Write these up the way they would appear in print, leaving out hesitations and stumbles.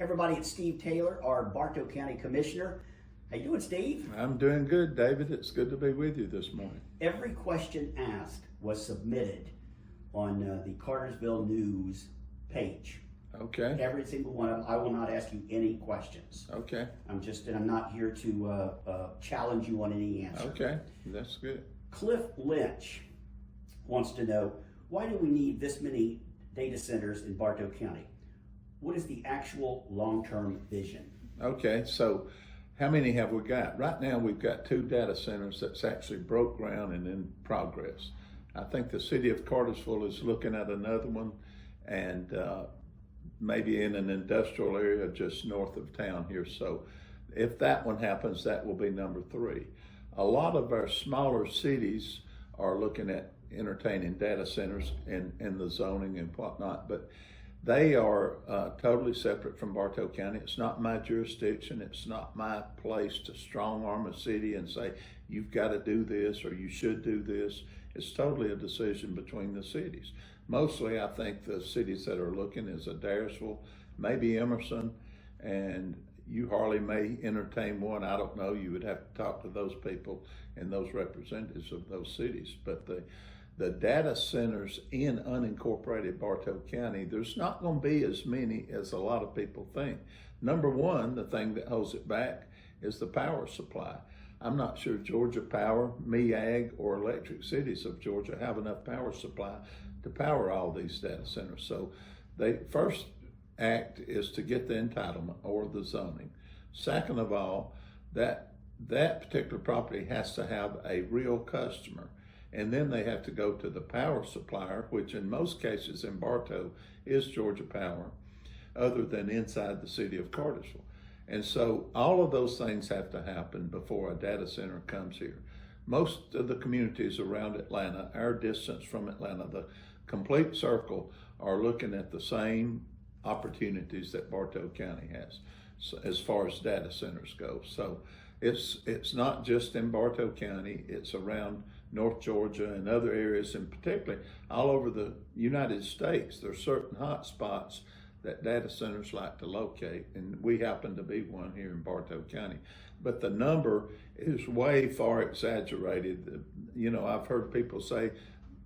Everybody, it's Steve Taylor, our Bartow County Commissioner. How you doing, Steve? I'm doing good, David. It's good to be with you this morning. Every question asked was submitted on the Cartersville News page. Okay. Every single one of them. I will not ask you any questions. Okay. I'm not here to challenge you on any answer. Okay. That's good. Cliff Lynch wants to know, why do we need this many data centers in Bartow County? What is the actual long-term vision? Okay. So how many have we got? Right now we've got 2 data centers that's actually broke ground and in progress. I think the city of Cartersville is looking at another one, and maybe in an industrial area just north of town here. So if that one happens, that will be number 3. A lot of our smaller cities are looking at entertaining data centers in the zoning and whatnot, but they are totally separate from Bartow County. It's not my jurisdiction. It's not my place to strong arm a city and say, you've got to do this or you should do this. It's totally a decision between the cities. Mostly, I think the cities that are looking is Adairsville, maybe Emerson, and you Harley may entertain one. I don't know. You would have to talk to those people and those representatives of those cities. But the data centers in unincorporated Bartow County, there's not going to be as many as a lot of people think. Number one, the thing that holds it back is the power supply. I'm not sure Georgia Power, MEAG, or Electric Cities of Georgia have enough power supply to power all these data centers. So the first act is to get the entitlement or the zoning. Second of all, that particular property has to have a real customer. And then they have to go to the power supplier, which in most cases in Bartow is Georgia Power, other than inside the city of Cartersville. And so all of those things have to happen before a data center comes here. Most of the communities around Atlanta, our distance from Atlanta, the complete circle, are looking at the same opportunities that Bartow County has, so as far as data centers go. So it's not just in Bartow County, it's around North Georgia and other areas, and particularly all over the United States. There are certain hot spots that data centers like to locate, and we happen to be one here in Bartow County. But the number is way far exaggerated. You know, I've heard people say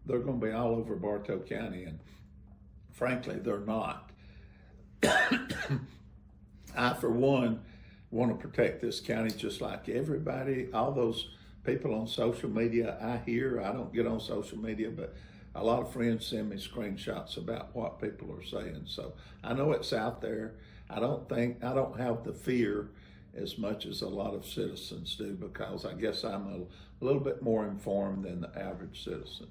they're going to be all over Bartow County, and frankly, they're not. I, for one, want to protect this county just like everybody, all those people on social media I hear. I don't get on social media, but a lot of friends send me screenshots about what people are saying. So I know it's out there. I don't have the fear as much as a lot of citizens do, because I guess I'm a little bit more informed than the average citizen.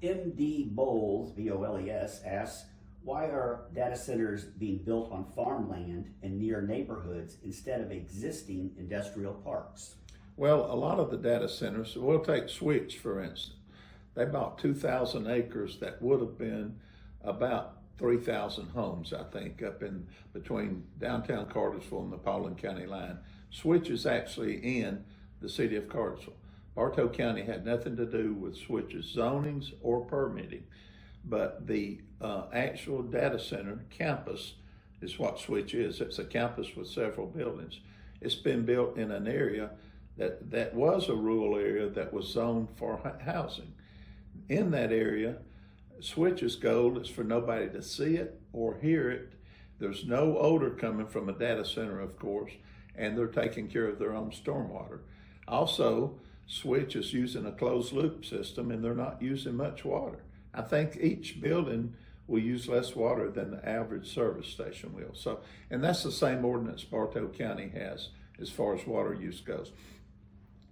MD Bowles, B-O-L-E-S, asks, why are data centers being built on farmland and near neighborhoods instead of existing industrial parks? Well, a lot of the data centers, we'll take Switch for instance. They bought 2,000 acres that would have been about 3,000 homes, I think, up in between downtown Cartersville and the Paulding County line. Switch is actually in the city of Cartersville. Bartow County had nothing to do with Switch's zonings or permitting, but the actual data center campus is what Switch is. It's a campus with several buildings. It's been built in an area that was a rural area that was zoned for housing. In that area, Switch's goal is for nobody to see it or hear it. There's no odor coming from a data center, of course, and they're taking care of their own stormwater. Also, Switch is using a closed loop system, and they're not using much water. I think each building will use less water than the average service station will. So, and that's the same ordinance Bartow County has as far as water use goes.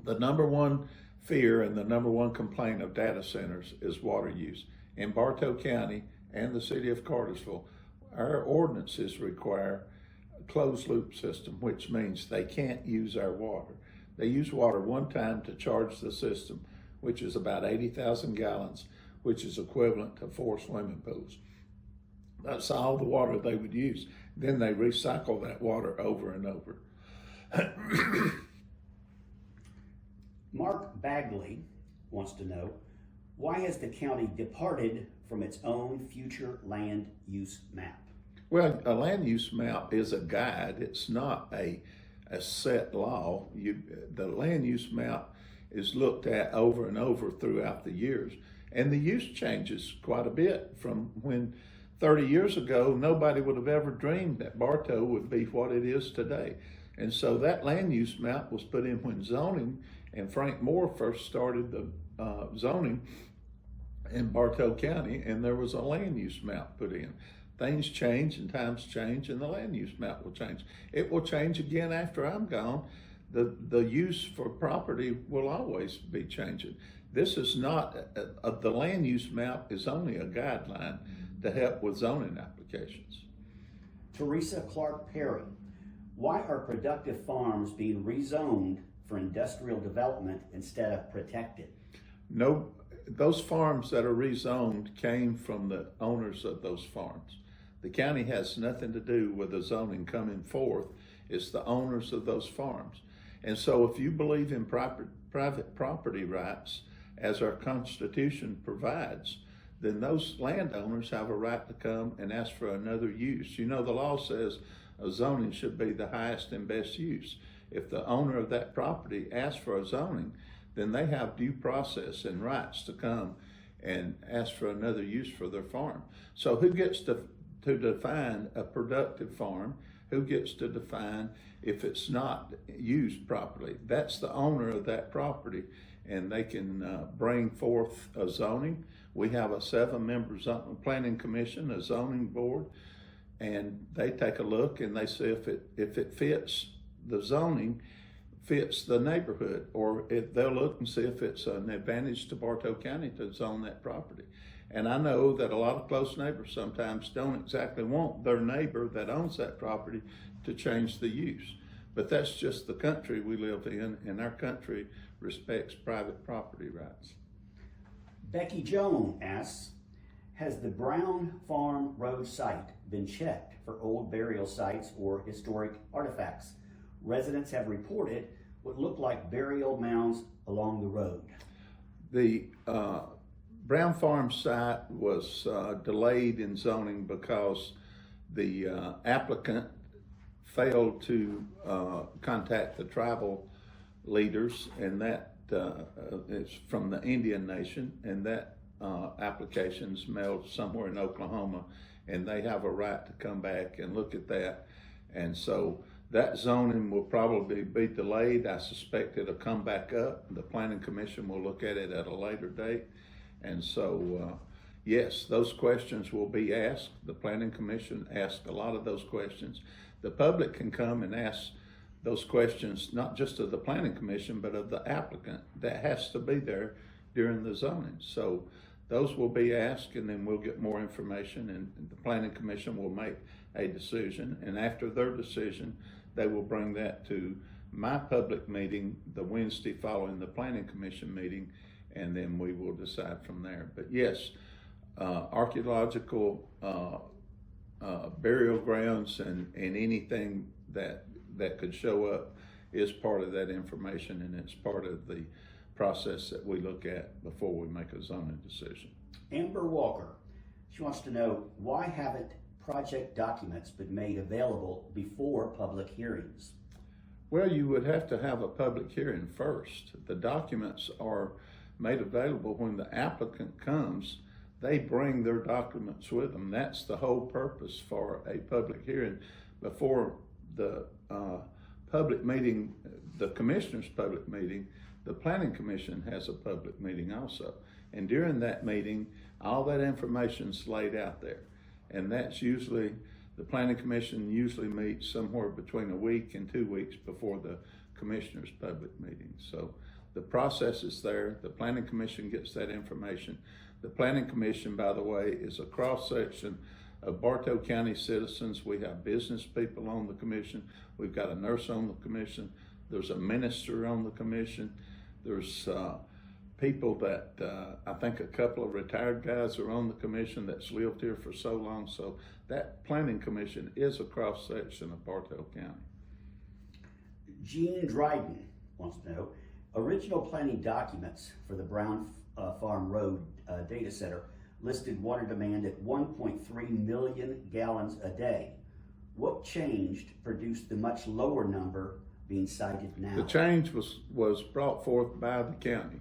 The number one fear and the number one complaint of data centers is water use. In Bartow County and the city of Cartersville, our ordinances require a closed loop system, which means they can't use our water. They use water one time to charge the system, which is about 80,000 gallons, which is equivalent to 4 swimming pools. That's all the water they would use. Then they recycle that water over and over. Mark Bagley wants to know, why has the county departed from its own future land use map? Well, a land use map is a guide. It's not a set law. The land use map is looked at over and over throughout the years. And the use changes quite a bit from when 30 years ago, nobody would have ever dreamed that Bartow would be what it is today. And so that land use map was put in when zoning, and Frank Moore first started the zoning in Bartow County, and there was a land use map put in. Things change and times change, and the land use map will change. It will change again after I'm gone. The use for property will always be changing. This is not, the land use map is only a guideline to help with zoning applications. Teresa Clark Perry, why are productive farms being rezoned for industrial development instead of protected? No, those farms that are rezoned came from the owners of those farms. The county has nothing to do with the zoning coming forth. It's the owners of those farms. And so if you believe in private property rights, as our Constitution provides, then those landowners have a right to come and ask for another use. You know, the law says a zoning should be the highest and best use. If the owner of that property asks for a zoning, then they have due process and rights to come and ask for another use for their farm. So who gets to define a productive farm? Who gets to define if it's not used properly? That's the owner of that property, and they can bring forth a zoning. We have a 7-member planning commission, a zoning board, and they take a look and they see if it fits the zoning, fits the neighborhood, or if they'll look and see if it's an advantage to Bartow County to zone that property. And I know that a lot of close neighbors sometimes don't exactly want their neighbor that owns that property to change the use. But that's just the country we live in, and our country respects private property rights. Becky Joan asks, has the Brown Farm Road site been checked for old burial sites or historic artifacts? Residents have reported what look like burial mounds along the road. The Brown Farm site was delayed in zoning because the applicant failed to contact the tribal leaders, and that is from the Indian Nation, and that application's mailed somewhere in Oklahoma, and they have a right to come back and look at that. And so that zoning will probably be delayed. I suspect it'll come back up. The Planning Commission will look at it at a later date. And so, yes, those questions will be asked. The Planning Commission asked a lot of those questions. The public can come and ask those questions, not just of the Planning Commission, but of the applicant that has to be there during the zoning. So those will be asked, and then we'll get more information, and the Planning Commission will make a decision. And after their decision, they will bring that to my public meeting the Wednesday following the Planning Commission meeting, and then we will decide from there. But yes, archaeological burial grounds and anything that could show up is part of that information, and it's part of the process that we look at before we make a zoning decision. Amber Walker, she wants to know, why haven't project documents been made available before public hearings? Well, you would have to have a public hearing first. The documents are made available when the applicant comes. They bring their documents with them. That's the whole purpose for a public hearing. Before the public meeting, the commissioner's public meeting, the Planning Commission has a public meeting also. And during that meeting, all that information's laid out there. And that's usually, the Planning Commission usually meets somewhere between a week and 2 weeks before the commissioner's public meeting. So the process is there. The Planning Commission gets that information. The Planning Commission, by the way, is a cross-section of Bartow County citizens. We have business people on the commission. We've got a nurse on the commission. There's a minister on the commission. There's people that, I think a couple of retired guys are on the commission that's lived here for so long. So that Planning Commission is a cross-section of Bartow County. Jean Dryden wants to know, original planning documents for the Brown Farm Road data center listed water demand at 1.3 million gallons a day. What changed to produce the much lower number being cited now? The change was brought forth by the county.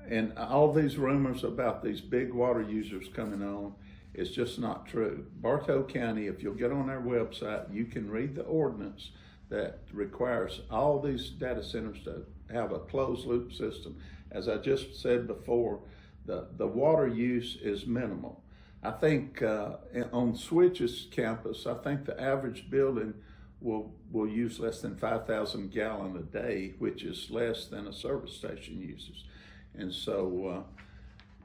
And all these rumors about these big water users coming on is just not true. Bartow County, if you'll get on their website, you can read the ordinance that requires all these data centers to have a closed loop system. As I just said before, the water use is minimal. I think on Switch's campus, I think the average building will use less than 5,000 gallons a day, which is less than a service station uses. And so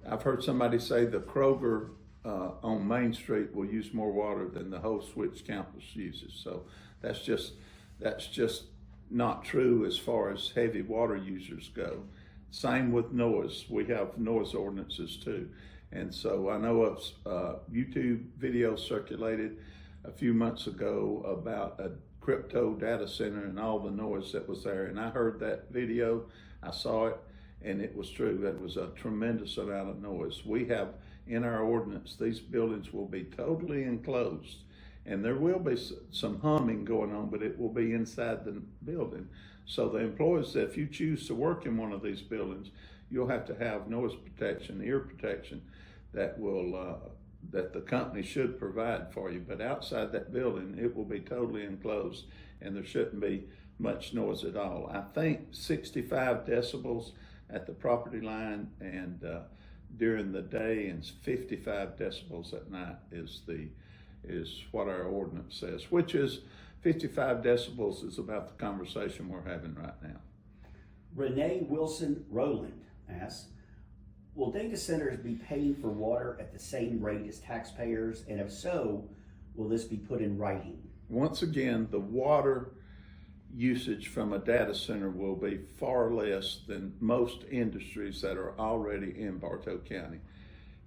I've heard somebody say the Kroger on Main Street will use more water than the whole Switch campus uses. So that's just not true as far as heavy water users go. Same with noise. We have noise ordinances too. And so I know a YouTube video circulated a few months ago about a crypto data center and all the noise that was there. And I heard that video, I saw it, and it was true. That was a tremendous amount of noise. We have in our ordinance, these buildings will be totally enclosed, and there will be some humming going on, but it will be inside the building. So the employees, if you choose to work in one of these buildings, you'll have to have noise protection, ear protection that will that the company should provide for you. But outside that building, it will be totally enclosed, and there shouldn't be much noise at all. I think 65 decibels at the property line and during the day, and 55 decibels at night is what our ordinance says, which is 55 decibels is about the conversation we're having right now. Renee Wilson Rowland asks, will data centers be paying for water at the same rate as taxpayers? And if so, will this be put in writing? Once again, the water usage from a data center will be far less than most industries that are already in Bartow County.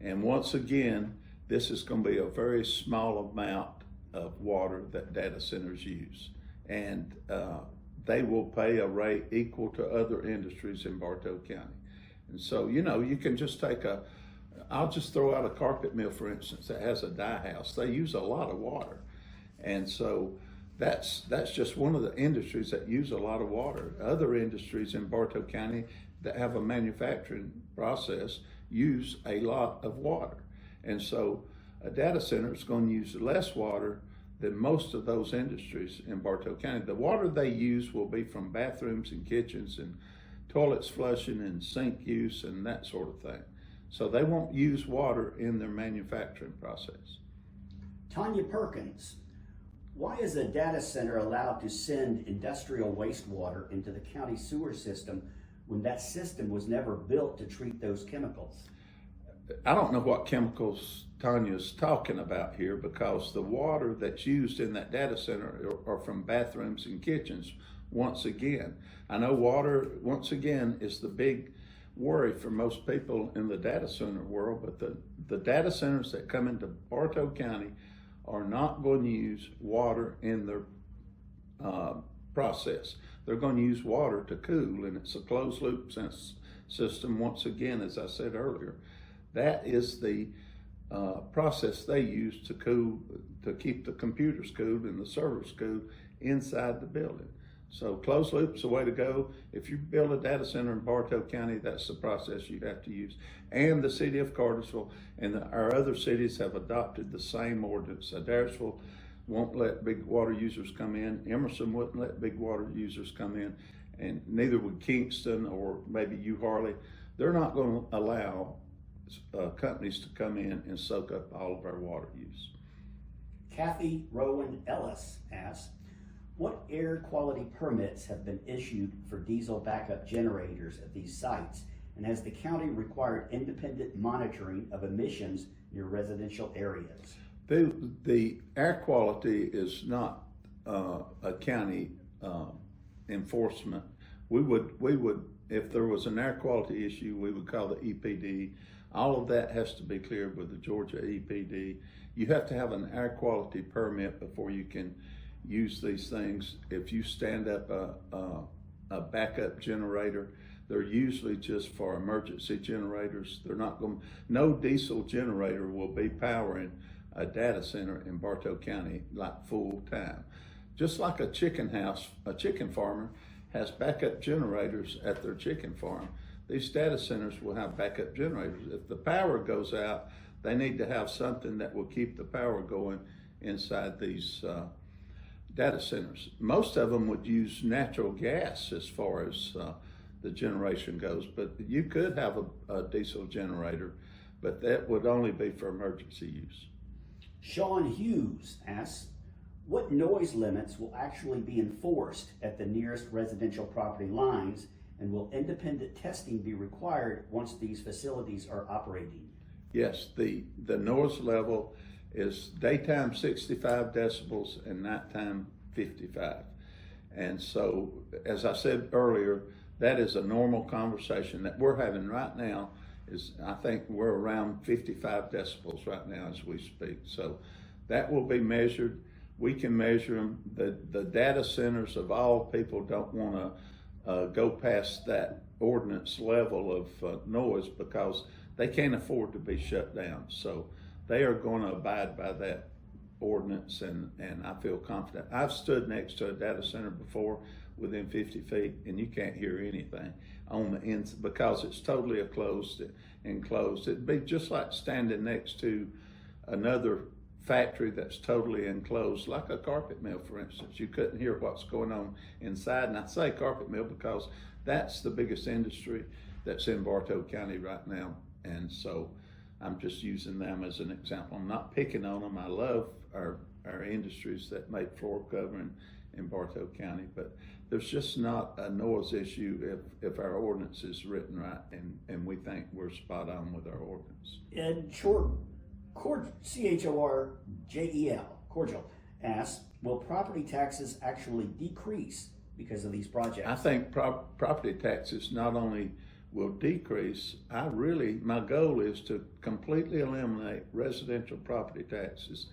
And once again, this is going to be a very small amount of water that data centers use. And they will pay a rate equal to other industries in Bartow County. And so, you know, you can just take I'll just throw out a carpet mill, for instance, that has a dye house. They use a lot of water. And so that's just one of the industries that use a lot of water. Other industries in Bartow County that have a manufacturing process use a lot of water. And so a data center is going to use less water than most of those industries in Bartow County. The water they use will be from bathrooms and kitchens and toilets flushing and sink use and that sort of thing. So they won't use water in their manufacturing process. Tanya Perkins, why is a data center allowed to send industrial wastewater into the county sewer system when that system was never built to treat those chemicals? I don't know what chemicals Tanya's talking about here, because the water that's used in that data center are from bathrooms and kitchens. Once again, I know water, once again, is the big worry for most people in the data center world, but the data centers that come into Bartow County are not going to use water in their process. They're going to use water to cool, and it's a closed loop system. Once again, as I said earlier, that is the process they use to cool, to keep the computers cooled and the servers cooled inside the building. So closed loop's the way to go. If you build a data center in Bartow County, that's the process you have to use. And the city of Cartersville and our other cities have adopted the same ordinance. Adairsville won't let big water users come in. Emerson wouldn't let big water users come in, and neither would Kingston or maybe U Harley. They're not going to allow companies to come in and soak up all of our water use. Kathy Rowan Ellis asks, what air quality permits have been issued for diesel backup generators at these sites? And has the county required independent monitoring of emissions near residential areas? The air quality is not a county enforcement. We would, if there was an air quality issue, we would call the EPD. All of that has to be cleared with the Georgia EPD. You have to have an air quality permit before you can use these things. If you stand up a backup generator, They're usually just for emergency generators. They're not going, no diesel generator will be powering a data center in Bartow County like full time. Just like a chicken house, a chicken farmer has backup generators at their chicken farm. These data centers will have backup generators. If the power goes out, they need to have something that will keep the power going inside these data centers. Most of them would use natural gas as far as the generation goes, but you could have a diesel generator, but that would only be for emergency use. Sean Hughes asks, what noise limits will actually be enforced at the nearest residential property lines, and will independent testing be required once these facilities are operating? Yes, the noise level is daytime 65 decibels and nighttime 55. And so, as I said earlier, that is a normal conversation that we're having right now. Is I think we're around 55 decibels right now as we speak. So that will be measured. We can measure them. The data centers of all people don't want to go past that ordinance level of noise because they can't afford to be shut down. So they are going to abide by that ordinance, and I feel confident. I've stood next to a data center before within 50 feet, and you can't hear anything on the ends because it's totally enclosed. It'd be just like standing next to another factory that's totally enclosed, like a carpet mill, for instance. You couldn't hear what's going on inside. And I say carpet mill because that's the biggest industry that's in Bartow County right now. And so I'm just using them as an example. I'm not picking on them. I love our industries that make floor covering in Bartow County, but there's just not a noise issue if our ordinance is written right, and we think we're spot on with our ordinance. And CHORJEL, Cordial, asks, will property taxes actually decrease because of these projects? I think property taxes not only will decrease, my goal is to completely eliminate residential property taxes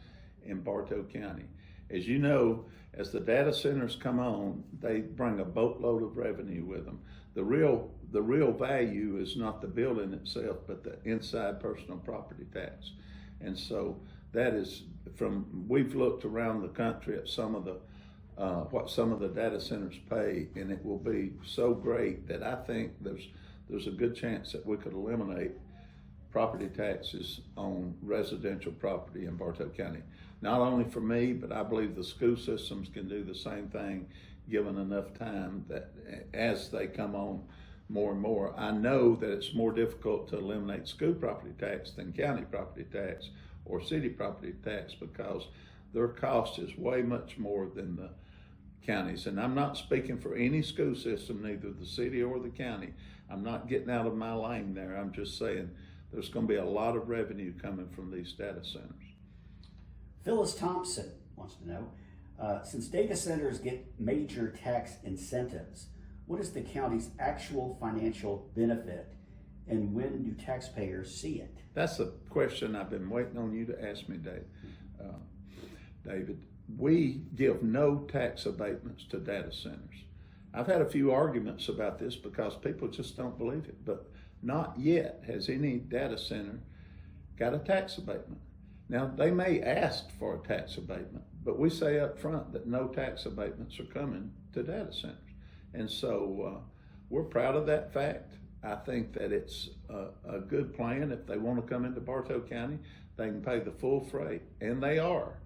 in Bartow County. As you know, as the data centers come on, they bring a boatload of revenue with them. The real value is not the building itself, but the inside personal property tax. And so that is we've looked around the country at some of the what some of the data centers pay, and it will be so great that I think there's a good chance that we could eliminate property taxes on residential property in Bartow County. Not only for me, but I believe the school systems can do the same thing given enough time, that as they come on more and more. I know that it's more difficult to eliminate school property tax than county property tax or city property tax because their cost is way much more than the counties. And I'm not speaking for any school system, neither the city or the county. I'm not getting out of my lane there. I'm just saying there's going to be a lot of revenue coming from these data centers. Phyllis Thompson wants to know, since data centers get major tax incentives, what is the county's actual financial benefit, and when do taxpayers see it? That's a question I've been waiting on you to ask me, David. We give no tax abatements to data centers. I've had a few arguments about this because people just don't believe it, but not yet has any data center got a tax abatement. Now, they may ask for a tax abatement, but we say up front that no tax abatements are coming to data centers. And so we're proud of that fact. I think that it's a good plan. If they want to come into Bartow County, they can pay the full freight, and they are.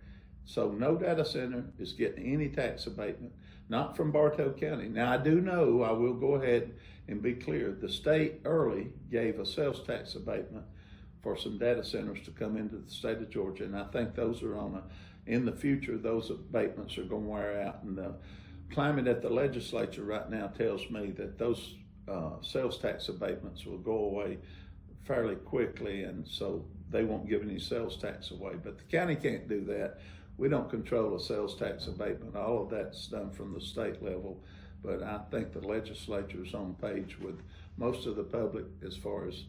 So no data center is getting any tax abatement, not from Bartow County. Now, I do know, I will go ahead and be clear, the state early gave a sales tax abatement for some data centers to come into the state of Georgia, and I think those are in the future, those abatements are going to wear out, and the climate at the legislature right now tells me that those sales tax abatements will go away fairly quickly, and so they won't give any sales tax away. But the county can't do that. We don't control a sales tax abatement. All of that's done from the state level, but I think the legislature is on page with most of the public as far as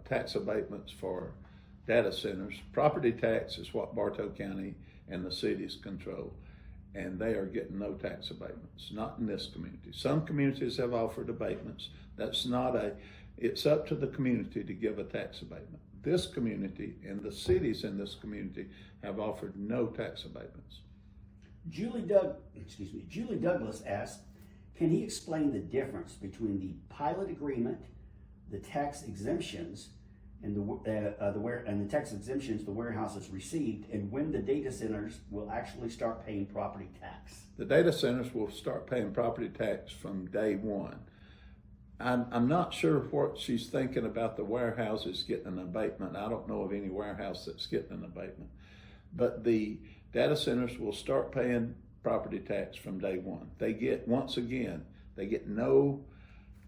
tax abatements for data centers. Property tax is what Bartow County and the cities control. and they are getting no tax abatements, not in this community. Some communities have offered abatements. It's up to the community to give a tax abatement. This community and the cities in this community have offered no tax abatements. Julie Douglas asked, can he explain the difference between the pilot agreement, the tax exemptions, and the tax exemptions the warehouses received, and when the data centers will actually start paying property tax? The data centers will start paying property tax from day one. I'm not sure what she's thinking about the warehouses getting an abatement. I don't know of any warehouse that's getting an abatement. But the data centers will start paying property tax from day one. They get no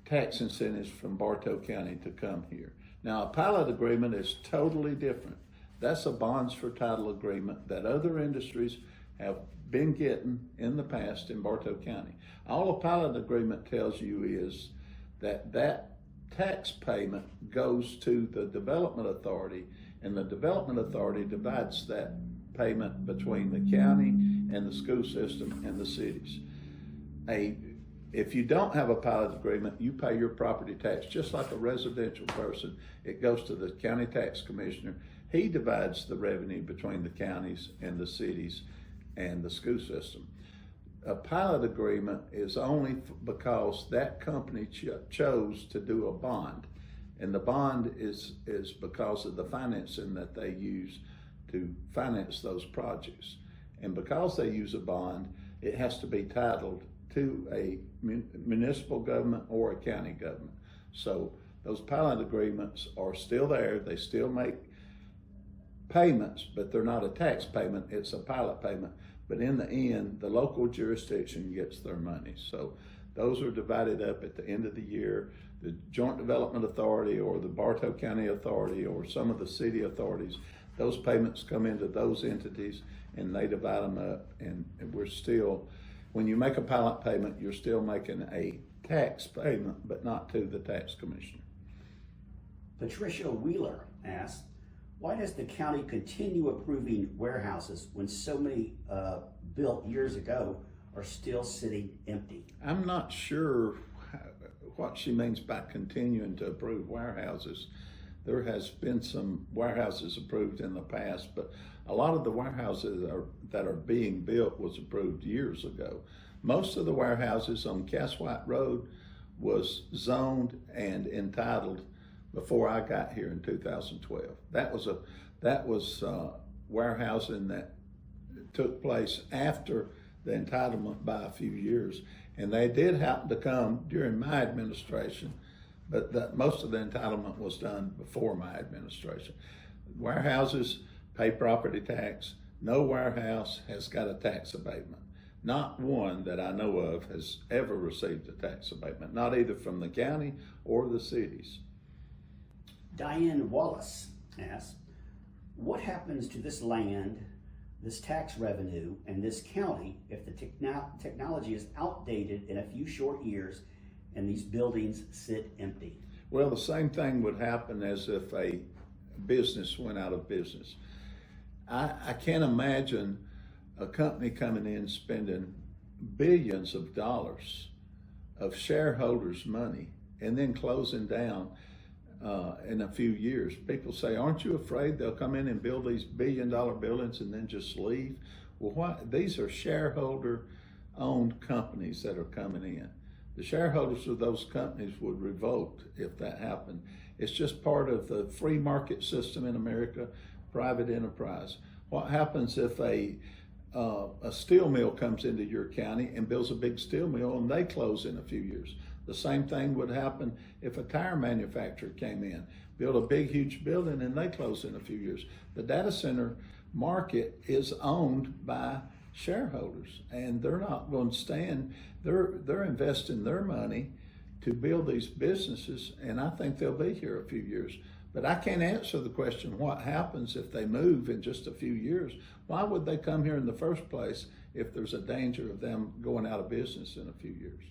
tax incentives from Bartow County to come here. Now, a pilot agreement is totally different. That's a bonds for title agreement that other industries have been getting in the past in Bartow County. All a pilot agreement tells you is that tax payment goes to the development authority, and the development authority divides that payment between the county and the school system and the cities. If you don't have a pilot agreement, you pay your property tax just like a residential person. It goes to the county tax commissioner. He divides the revenue between the counties and the cities and the school system. A pilot agreement is only because that company chose to do a bond, and the bond is because of the financing that they use to finance those projects. And because they use a bond, it has to be titled to a municipal government or a county government. So those pilot agreements are still there. They still make payments, but they're not a tax payment. It's a pilot payment. But in the end, the local jurisdiction gets their money. So those are divided up at the end of the year. The Joint Development Authority or the Bartow County Authority or some of the city authorities, those payments come into those entities and they divide them up. And we're still, when you make a pilot payment, you're still making a tax payment, but not to the tax commissioner. Patricia Wheeler asked, why does the county continue approving warehouses when so many built years ago are still sitting empty? I'm not sure what she means by continuing to approve warehouses. There has been some warehouses approved in the past, but a lot of the warehouses that are being built was approved years ago. Most of the warehouses on Cass White Road was zoned and entitled before I got here in 2012. That was warehousing that took place after the entitlement by a few years, and they did happen to come during my administration, but most of the entitlement was done before my administration. Warehouses pay property tax. No warehouse has got a tax abatement. Not one that I know of has ever received a tax abatement, not either from the county or the cities. Diane Wallace asks, what happens to this land, this tax revenue, and this county if the technology is outdated in a few short years and these buildings sit empty? Well, the same thing would happen as if a business went out of business. I can't imagine a company coming in spending billions of dollars of shareholders' money and then closing down in a few years. People say, aren't you afraid they'll come in and build these billion-dollar buildings and then just leave? Well, these are shareholder-owned companies that are coming in. The shareholders of those companies would revolt if that happened. It's just part of the free market system in America, private enterprise. What happens if a steel mill comes into your county and builds a big steel mill and they close in a few years? The same thing would happen if a tire manufacturer came in, built a big, huge building, and they close in a few years. The data center market is owned by shareholders, and they're not going to stand. They're investing their money to build these businesses, and I think they'll be here a few years. But I can't answer the question, what happens if they move in just a few years? Why would they come here in the first place if there's a danger of them going out of business in a few years?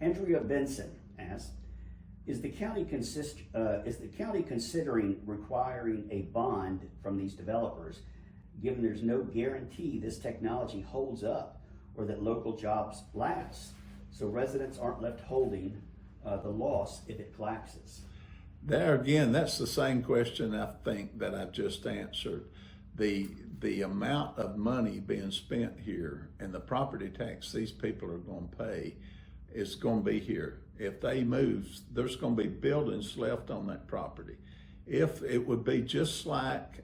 Andrea Benson asks, is the county considering requiring a bond from these developers, given there's no guarantee this technology holds up or that local jobs last. So residents aren't left holding the loss if it collapses. There again, that's the same question I think that I've just answered. The amount of money being spent here and the property tax these people are going to pay is going to be here. If they move, there's going to be buildings left on that property. If it would be just like,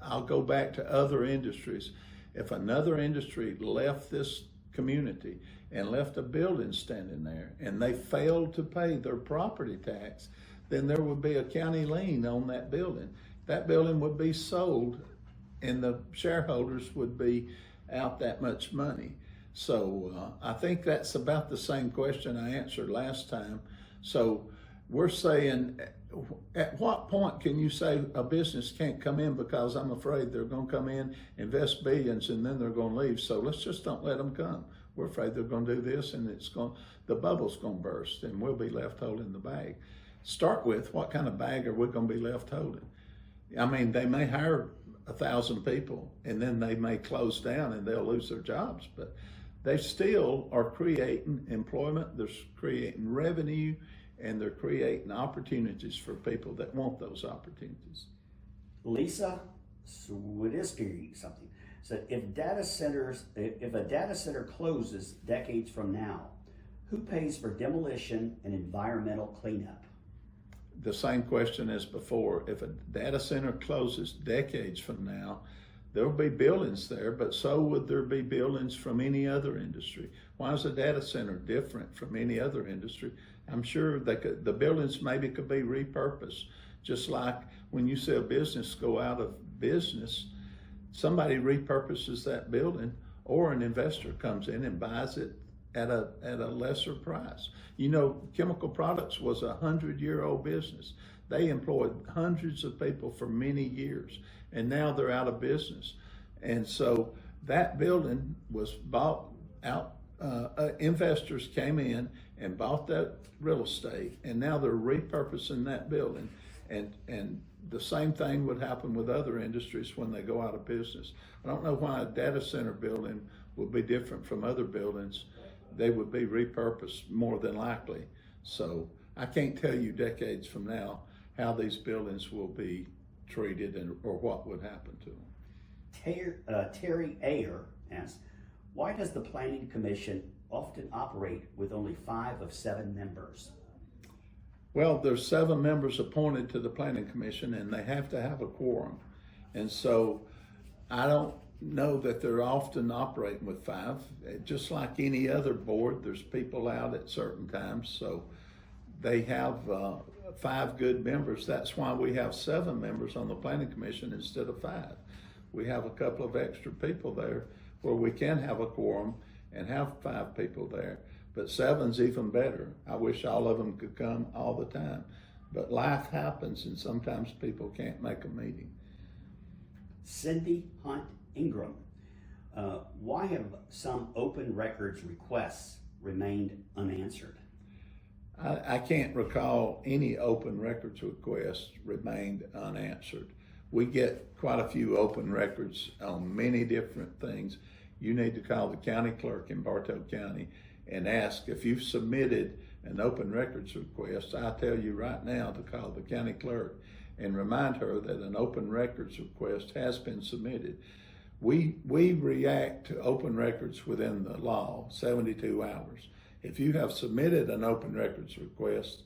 I'll go back to other industries. If another industry left this community and left a building standing there and they failed to pay their property tax, then there would be a county lien on that building. That building would be sold and the shareholders would be out that much money. So I think that's about the same question I answered last time. So we're saying, at what point can you say a business can't come in because I'm afraid they're going to come in, invest billions, and then they're going to leave? So let's just don't let them come. We're afraid they're going to do this, and the bubble's going to burst, and we'll be left holding the bag. Start with, what kind of bag are we going to be left holding? I mean, they may hire 1,000 people, and then they may close down and they'll lose their jobs, but they still are creating employment, they're creating revenue, and they're creating opportunities for people that want those opportunities. Lisa Swidiski something said, if a data center closes decades from now, who pays for demolition and environmental cleanup? The same question as before. If a data center closes decades from now, there will be buildings there, but so would there be buildings from any other industry. Why is a data center different from any other industry? I'm sure the buildings maybe could be repurposed. Just like when you see a business go out of business, somebody repurposes that building, or an investor comes in and buys it at a lesser price. You know, Chemical Products was a 100-year-old business. They employed hundreds of people for many years, and now they're out of business. And so that building was bought out. Investors came in and bought that real estate, and now they're repurposing that building. And the same thing would happen with other industries when they go out of business. I don't know why a data center building would be different from other buildings. They would be repurposed more than likely. So I can't tell you decades from now how these buildings will be treated or what would happen to them. Terry Ayer asks, why does the Planning Commission often operate with only 5 of 7 members? Well, there's 7 members appointed to the Planning Commission, and they have to have a quorum. And so I don't know that they're often operating with 5. Just like any other board, there's people out at certain times. So they have 5 good members. That's why we have 7 members on the Planning Commission instead of 5. We have a couple of extra people there where we can have a quorum and have 5 people there. But 7's even better. I wish all of them could come all the time. But life happens, and sometimes people can't make a meeting. Cindy Hunt Ingram, why have some open records requests remained unanswered? I can't recall any open records requests remained unanswered. We get quite a few open records on many different things. You need to call the county clerk in Bartow County and ask if you've submitted an open records request. I tell you right now to call the county clerk and remind her that an open records request has been submitted. We react to open records within the law, 72 hours. If you have submitted an open records request,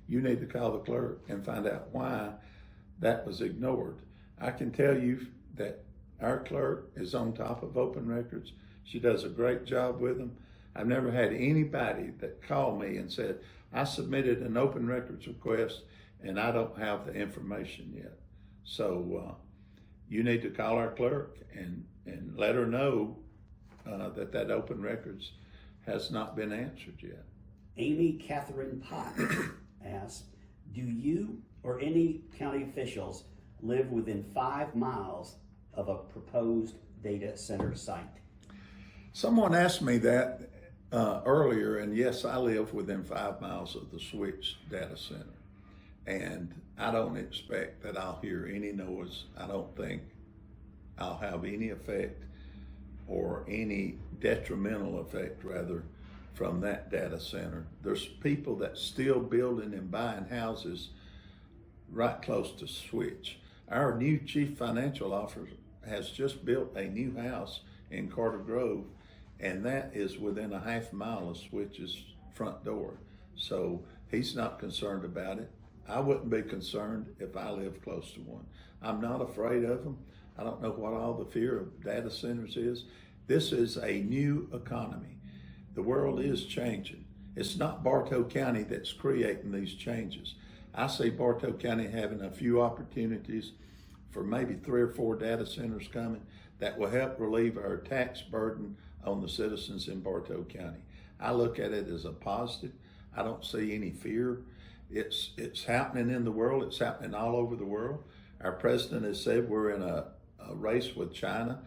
you need to call the clerk and find out why that was ignored. I can tell you that our clerk is on top of open records. She does a great job with them. I've never had anybody that called me and said, I submitted an open records request and I don't have the information yet. So you need to call our clerk and let her know that open records has not been answered yet. Amy Catherine Pott asks, do you or any county officials live within 5 miles of a proposed data center site? Someone asked me that earlier, and yes, I live within 5 miles of the Switch data center. And I don't expect that I'll hear any noise. I don't think I'll have any effect or any detrimental effect rather from that data center. There's people that still building and buying houses right close to Switch. Our new chief financial officer has just built a new house in Carter Grove, and that is within a half mile of Switch's front door. So he's not concerned about it. I wouldn't be concerned if I lived close to one. I'm not afraid of them. I don't know what all the fear of data centers is. This is a new economy. The world is changing. It's not Bartow County that's creating these changes. I see Bartow County having a few opportunities for maybe 3 or 4 data centers coming that will help relieve our tax burden on the citizens in Bartow County. I look at it as a positive. I don't see any fear. It's happening in the world. It's happening all over the world. Our president has said we're in a race with China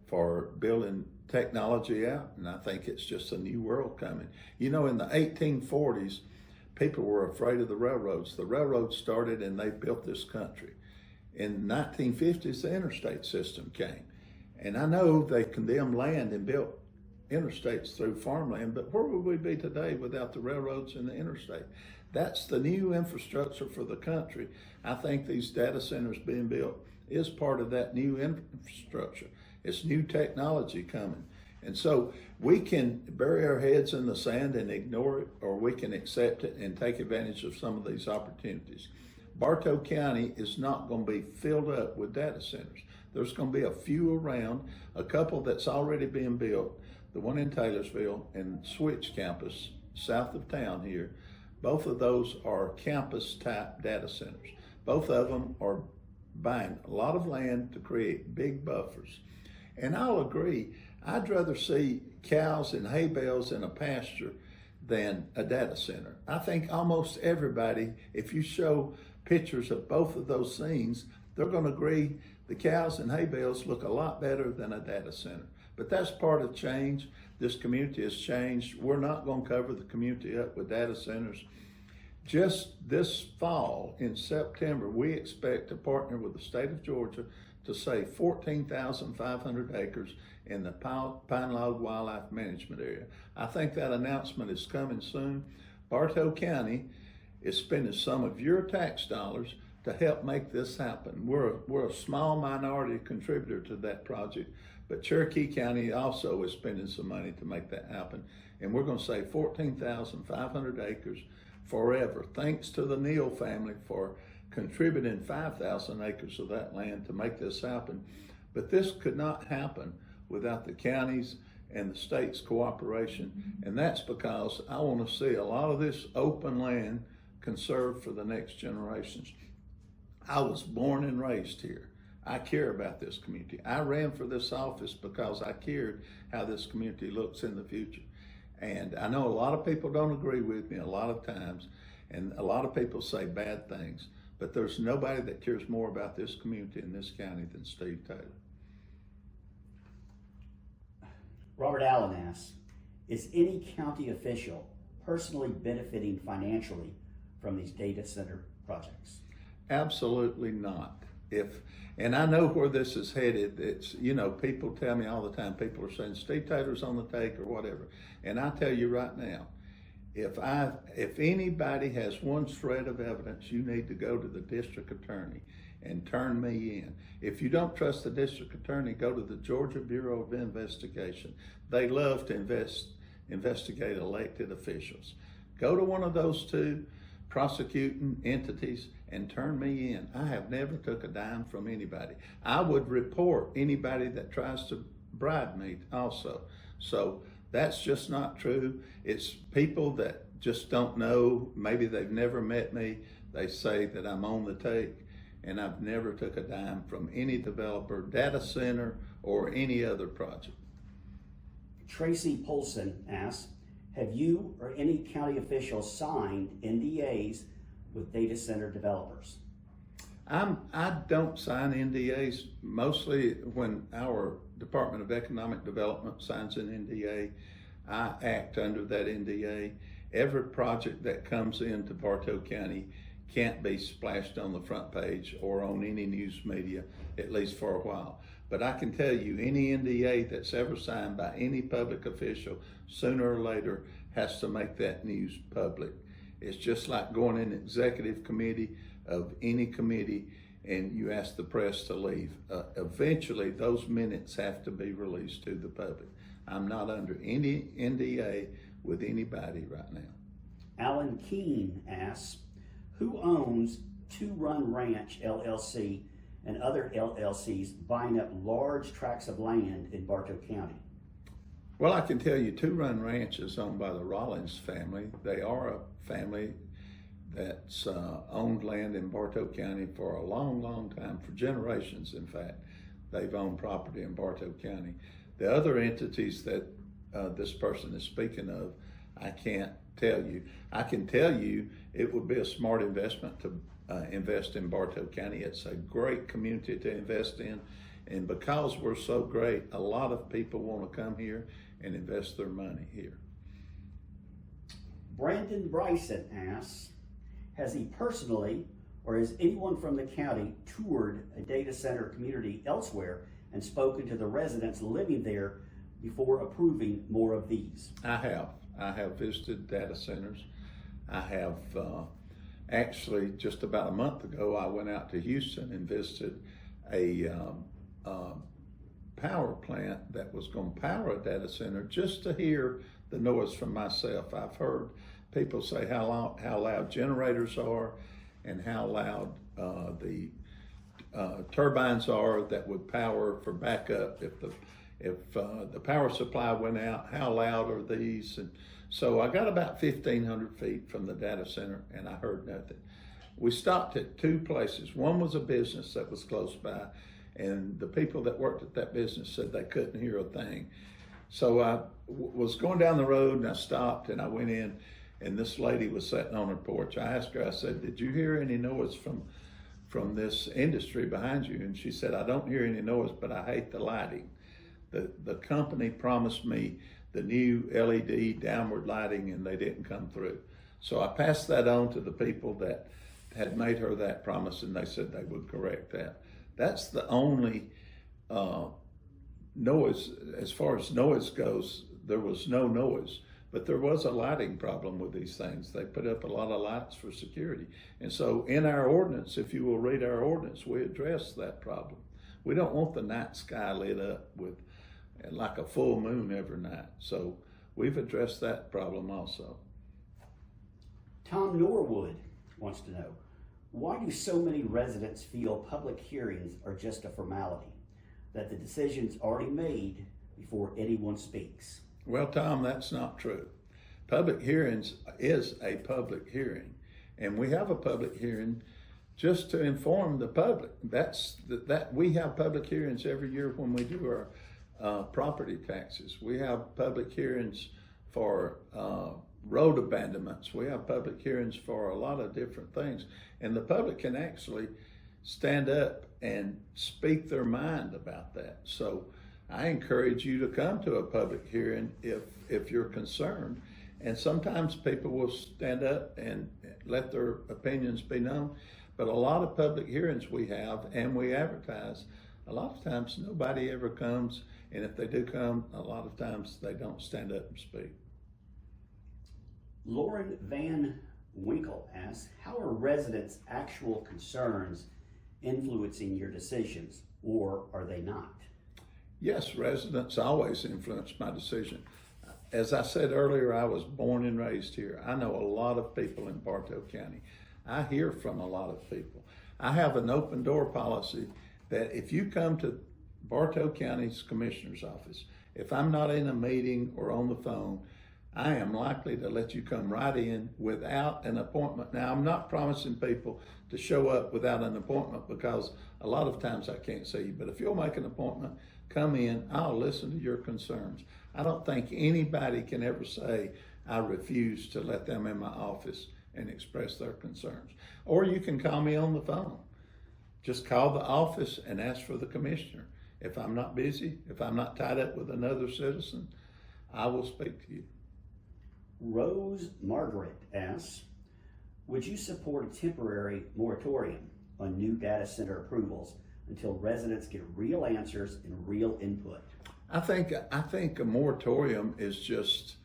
for building technology out, and I think it's just a new world coming. You know, in the 1840s, people were afraid of the railroads. The railroads started and they built this country. In the 1950s, the interstate system came. And I know they condemned land and built interstates through farmland, but where would we be today without the railroads and the interstate? That's the new infrastructure for the country. I think these data centers being built is part of that new infrastructure. It's new technology coming. And so we can bury our heads in the sand and ignore it, or we can accept it and take advantage of some of these opportunities. Bartow County is not going to be filled up with data centers. There's going to be a few around, a couple that's already being built, the one in Taylorsville and Switch campus south of town here. Both of those are campus type data centers. Both of them are buying a lot of land to create big buffers. And I'll agree, I'd rather see cows and hay bales in a pasture than a data center. I think almost everybody, if you show pictures of both of those scenes, they're going to agree the cows and hay bales look a lot better than a data center. But that's part of change. This community has changed. We're not going to cover the community up with data centers. Just this fall, in September, we expect to partner with the state of Georgia to save 14,500 acres in the Pine Log Wildlife Management Area. I think that announcement is coming soon. Bartow County is spending some of your tax dollars to help make this happen. We're a small minority contributor to that project, but Cherokee County also is spending some money to make that happen. And we're going to save 14,500 acres forever. Thanks to the Neal family for contributing 5,000 acres of that land to make this happen. But this could not happen without the counties and the state's cooperation. And that's because I want to see a lot of this open land conserved for the next generations. I was born and raised here. I care about this community. I ran for this office because I cared how this community looks in the future. And I know a lot of people don't agree with me a lot of times, and a lot of people say bad things, but there's nobody that cares more about this community in this county than Steve Taylor. Robert Allen asks, is any county official personally benefiting financially from these data center projects? Absolutely not. And I know where this is headed. It's, you know, people tell me all the time, people are saying Steve Taylor's on the take or whatever. And I tell you right now, if anybody has one shred of evidence, you need to go to the district attorney and turn me in. If you don't trust the district attorney, go to the Georgia Bureau of Investigation. They love to investigate elected officials. Go to one of those two prosecuting entities and turn me in. I have never took a dime from anybody. I would report anybody that tries to bribe me also. So that's just not true. It's people that just don't know. Maybe they've never met me. They say that I'm on the take, and I've never took a dime from any developer, data center, or any other project. Tracy Polson asks, have you or any county officials signed NDAs with data center developers? I don't sign NDAs. Mostly when our Department of Economic Development signs an NDA, I act under that NDA. Every project that comes into Bartow County can't be splashed on the front page or on any news media, at least for a while. But I can tell you, any NDA that's ever signed by any public official, sooner or later has to make that news public. It's just like going in executive committee of any committee and you ask the press to leave. Eventually, those minutes have to be released to the public. I'm not under any NDA with anybody right now. Alan Keene asks, who owns Two Run Ranch LLC and other LLCs buying up large tracts of land in Bartow County? Well, I can tell you, Two Run Ranch is owned by the Rollins family. They are a family that's owned land in Bartow County for a long, long time, for generations, in fact. They've owned property in Bartow County. The other entities that this person is speaking of, I can't tell you. I can tell you it would be a smart investment to invest in Bartow County. It's a great community to invest in. And because we're so great, a lot of people want to come here and invest their money here. Brandon Bryson asks, has he personally, or has anyone from the county toured a data center community elsewhere and spoken to the residents living there before approving more of these? I have visited data centers. I have actually, just about a month ago, I went out to Houston and visited a power plant that was going to power a data center, just to hear the noise from myself. I've heard people say how loud generators are and how loud the turbines are that would power for backup if the power supply went out. How loud are these? And so I got about 1,500 feet from the data center and I heard nothing. We stopped at two places. One was a business that was close by, and the people that worked at that business said they couldn't hear a thing. So I was going down the road and I stopped and I went in, and this lady was sitting on her porch. I asked her, I said, did you hear any noise from this industry behind you? And she said, I don't hear any noise, but I hate the lighting. The company promised me the new LED downward lighting and they didn't come through. So I passed that on to the people that had made her that promise, and they said they would correct that. That's the only noise. As far as noise goes, there was no noise, but there was a lighting problem with these things. They put up a lot of lights for security. And so in our ordinance, if you will read our ordinance, we address that problem. We don't want the night sky lit up with like a full moon every night. So we've addressed that problem also. Tom Norwood wants to know, why do so many residents feel public hearings are just a formality, that the decision's already made before anyone speaks? Well, Tom, that's not true. Public hearings is a public hearing, and we have a public hearing just to inform the public. That we have public hearings every year when we do our property taxes. We have public hearings for road abandonments. We have public hearings for a lot of different things, and the public can actually stand up and speak their mind about that. So I encourage you to come to a public hearing if you're concerned. And sometimes people will stand up and let their opinions be known. But a lot of public hearings we have and we advertise, a lot of times nobody ever comes. And if they do come, a lot of times they don't stand up and speak. Lauren Van Winkle asks, how are residents' actual concerns influencing your decisions, or are they not? Yes, residents always influence my decision. As I said earlier, I was born and raised here. I know a lot of people in Bartow County. I hear from a lot of people. I have an open door policy that if you come to Bartow County's commissioner's office, if I'm not in a meeting or on the phone, I am likely to let you come right in without an appointment. Now, I'm not promising people to show up without an appointment because a lot of times I can't see you. But if you'll make an appointment, come in, I'll listen to your concerns. I don't think anybody can ever say, I refuse to let them in my office and express their concerns. Or you can call me on the phone. Just call the office and ask for the commissioner. If I'm not busy, if I'm not tied up with another citizen, I will speak to you. Rose Margaret asks, would you support a temporary moratorium on new data center approvals until residents get real answers and real input? I think a moratorium is just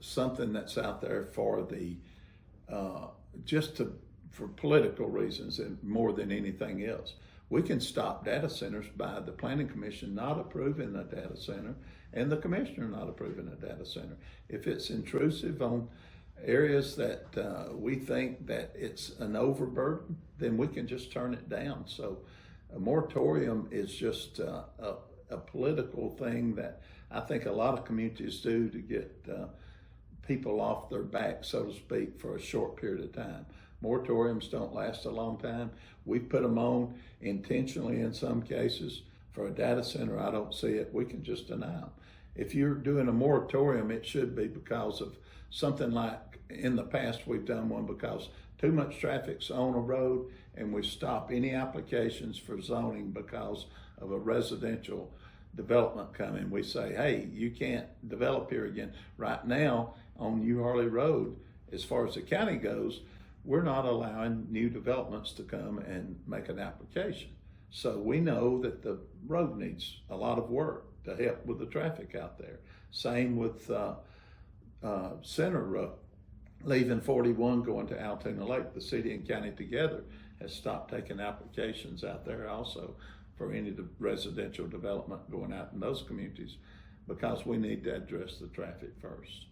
something that's out there for the for political reasons and more than anything else. We can stop data centers by the Planning Commission not approving a data center and the commissioner not approving a data center. If it's intrusive on areas that we think that it's an overburden, then we can just turn it down. So a moratorium is just a political thing that I think a lot of communities do to get people off their back, so to speak, for a short period of time. Moratoriums don't last a long time. We put them on intentionally in some cases. For a data center, I don't see it. We can just deny them. If you're doing a moratorium, it should be because of something like in the past we've done one because too much traffic's on a road and we stop any applications for zoning because of a residential development coming. We say, hey, you can't develop here again. Right now on New Harley Road, as far as the county goes, we're not allowing new developments to come and make an application. So we know that the road needs a lot of work to help with the traffic out there. Same with Center Road, leaving 41 going to Altoona Lake. The city and county together has stopped taking applications out there also for any residential development going out in those communities because we need to address the traffic first.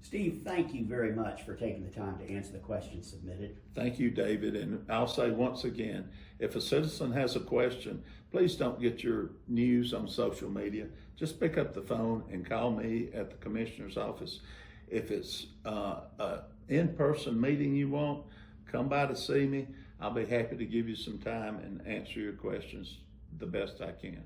Steve, thank you very much for taking the time to answer the questions submitted. Thank you, David. And I'll say once again, if a citizen has a question, please don't get your news on social media. Just pick up the phone and call me at the commissioner's office. If it's an in-person meeting you want, come by to see me. I'll be happy to give you some time and answer your questions the best I can.